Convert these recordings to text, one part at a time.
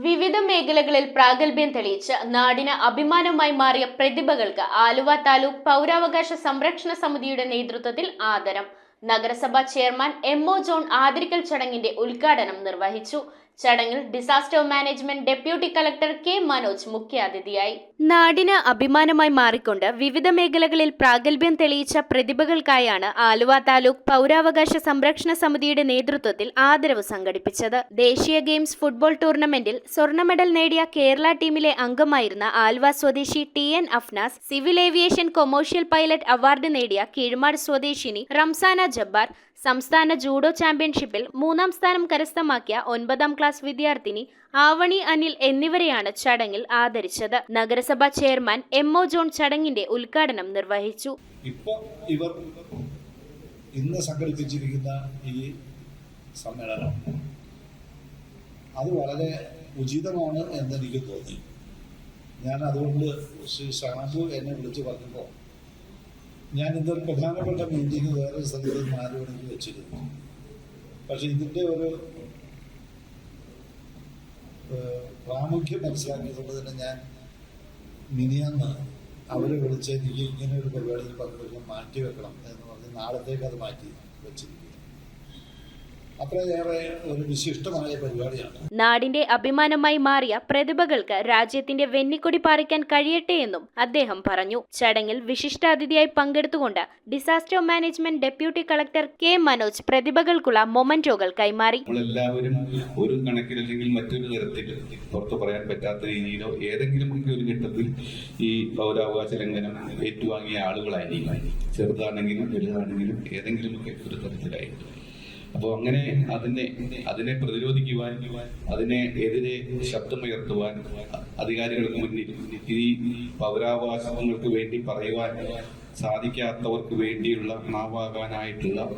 വിവിധ മേഖലകളിൽ പ്രാഗൽഭ്യം തെളിയിച്ച് നാടിന് അഭിമാനമായി മാറിയ പ്രതിഭകൾക്ക് ആലുവ താലൂക്ക് പൗരാവകാശ സംരക്ഷണ സമിതിയുടെ നേതൃത്വത്തിൽ ആദരം. നഗരസഭാ ചെയർമാൻ എം.ഒ. ജോൺ ആദരിക്കൽ ചടങ്ങിന്റെ ഉദ്ഘാടനം നിർവഹിച്ചു. ചടങ്ങിൽ disaster management deputy collector K Manoj മുഖ്യാതിഥിയായി. നാടിന് അഭിമാനമായി മാറിക്കൊണ്ട് വിവിധ മേഖലകളിൽ പ്രാഗൽഭ്യം തെളിയിച്ച പ്രതിഭകൾക്കായാണ് ആലുവ താലൂക്ക് പൗരാവകാശ സംരക്ഷണ സമിതിയുടെ നേതൃത്വത്തിൽ ആദരവ് സംഘടിപ്പിച്ചത്. ദേശീയ ഗെയിംസ് ഫുട്ബോൾ ടൂർണമെന്റിൽ സ്വർണ്ണ മെഡൽ നേടിയ കേരള ടീമിലെ അംഗമായിരുന്ന ആലുവ സ്വദേശി TN. Afnas, civil aviation commercial pilot award നേടിയ കീഴ്മാട് സ്വദേശിനി റംസാന ജബ്ബാർ, സംസ്ഥാന ജൂഡോ ചാമ്പ്യൻഷിപ്പിൽ 3ാം സ്ഥാനം കരസ്ഥമാക്കിയ 9ാം ക്ലാസ് വിദ്യാർത്ഥിനി ആവണി അനിൽ എന്നിവരെയാണ് ചടങ്ങിൽ ആദരിച്ചത്. നഗരസഭാ ചെയർമാൻ എം.ഒ. ജോൺ ചടങ്ങിന്റെ ഉദ്ഘാടനം നിർവഹിച്ചു. ഇവർ ഇന്ന് സംഘടിപ്പിച്ചിരിക്കുന്ന ഈ സമ്മേളനം അത് വളരെ ഉചിതമാണ് എന്നെനിക്ക് തോന്നി. ഞാൻ അതുകൊണ്ട് ശ്രീ ഷാബു എന്നെ വിളിച്ചു പറഞ്ഞപ്പോൾ ഞാൻ ഇതൊരു പ്രധാനപ്പെട്ട മീറ്റിംഗ് വേറെ സ്ഥലത്ത് 4 മണിക്ക് വെച്ചിരുന്നു. പക്ഷെ ഇതിൻ്റെ ഒരു പ്രാമുഖ്യം മനസ്സിലാക്കിയതുകൊണ്ട് തന്നെ ഞാൻ മിനിയാന്ന് അവരെ വിളിച്ച് എനിക്ക് ഇങ്ങനെ ഒരു പരിപാടിയിൽ പങ്കെടുക്കാൻ മാറ്റി വെക്കണം എന്ന് പറഞ്ഞ് നാളത്തേക്ക് അത് മാറ്റി വെച്ചിരിക്കുക. അത്രയേറെ ഒരു വിശിഷ്ടമായ പരിപാടിയാണ്. നാടിന്റെ അഭിമാനമായി മാറിയ പ്രതിഭകൾക്ക് രാജ്യത്തിന്റെ വെന്നിക്കൊടി പാറിക്കാൻ കഴിയട്ടെ എന്നും അദ്ദേഹം പറഞ്ഞു. ചടങ്ങിൽ വിശിഷ്ടാതിഥിയായി പങ്കെടുത്തുകൊണ്ട് disaster management deputy collector K Manoj പ്രതിഭകൾക്കുള്ള മൊമന്റോകൾ കൈമാറി. നമ്മളെല്ലാവരും ഒരു കണക്കിലല്ലെങ്കിൽ മറ്റൊരു തരത്തിൽ പുറത്തു പറയാൻ പറ്റാത്ത രീതിയിലോ ഏതെങ്കിലും ഒരു ഘട്ടത്തിൽ ഈ പൗരാവകാശ ലംഘനം ഏറ്റുവാങ്ങിയ ആളുകളായിരിക്കും. ചെറുതാണെങ്കിലും വലുതാണെങ്കിലും ഏതെങ്കിലുമൊക്കെ ഒരു തരത്തിലായിരിക്കും. അപ്പോൾ അങ്ങനെ അതിനെ പ്രതിരോധിക്കുവാൻ, അതിനെതിരെ ശബ്ദമുയർത്തുവാൻ അധികാരികൾക്ക് മുന്നിൽ ഈ പൗരാവകാശങ്ങൾക്ക് വേണ്ടി പറയുവാൻ സാധിക്കാത്തവർക്ക് വേണ്ടിയുള്ള നാവാകാനായിട്ടുള്ള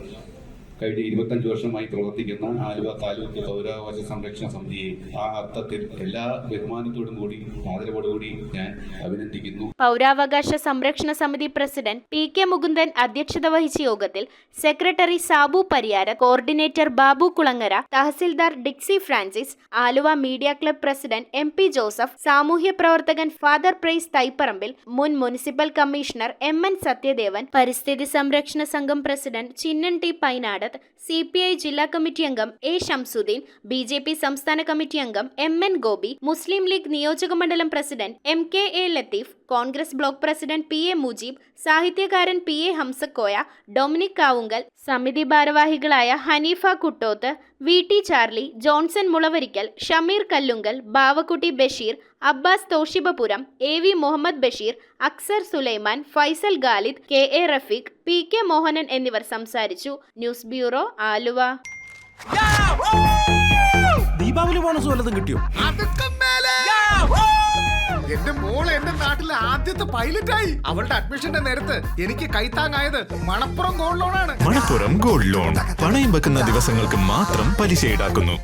കഴിഞ്ഞ 25 വർഷമായി പ്രവർത്തിക്കുന്ന ആലുവ താലൂക്ക് പൗരാവകാശ സംരക്ഷണ സമിതിയെ ആ അർത്ഥത്തിൽ എല്ലാ ബഹുമാനത്തോടും കൂടി ആദരവോടുകൂടി ഞാൻ അഭിനന്ദിക്കുന്നു. പൗരാവകാശ സംരക്ഷണ സമിതി പ്രസിഡന്റ് പി.കെ. മുകുന്ദൻ അധ്യക്ഷത വഹിച്ച യോഗത്തിൽ secretary Sabu Pariyarath, coordinator Babu Kulangara, tahsildar Dixie Francis, Aluva media club president M P. Joseph, സാമൂഹ്യ പ്രവർത്തകൻ ഫാദർ പ്രൈസ് തൈപ്പറമ്പിൽ, മുൻ മുനിസിപ്പൽ കമ്മീഷണർ എം.എൻ. സത്യദേവൻ, പരിസ്ഥിതി സംരക്ഷണ സംഘം president Chinnan T. Painad, CPI ജില്ലാ കമ്മിറ്റി അംഗം എ. ഷംസുദ്ദീൻ, BJP സംസ്ഥാന കമ്മിറ്റി അംഗം M.N. ഗോപി, മുസ്ലിം ലീഗ് നിയോജക മണ്ഡലം president M.K.A. Latheef, Congress block president P.A. Mujeeb, സാഹിത്യകാരൻ P.A. ഹംസക്കോയ, ഡൊമിനിക് കാവുങ്കൽ, സമിതി ഭാരവാഹികളായ Haneefa Kuttoth, V.T. Charlie, Johnson Mulavarikkal, Shameer Kallungal, Bavakutty Basheer, Abbas Thoshibapuram, A.V. Muhammad Basheer, Aksar Sulaiman, Faisal Khalid, K.A. Rafeeq, P.K. Mohanan എന്നിവർ സംസാരിച്ചു. News bureau, Aluva. Deepavali bonus വല്ലതും കിട്ടിയോ? എന്റെ മോള് എന്റെ നാട്ടിലെ ആദ്യത്തെ പൈലറ്റായി. അവളുടെ അഡ്മിഷന്റെ നേരത്ത് എനിക്ക് കൈത്താങ്ങായത് മണപ്പുറം ഗോൾഡ് ലോണാണ്. മണപ്പുറം ഗോൾഡ് ലോൺ പണയം വെക്കുന്ന ദിവസങ്ങൾക്ക് മാത്രം പലിശ ഈടാക്കുന്നു.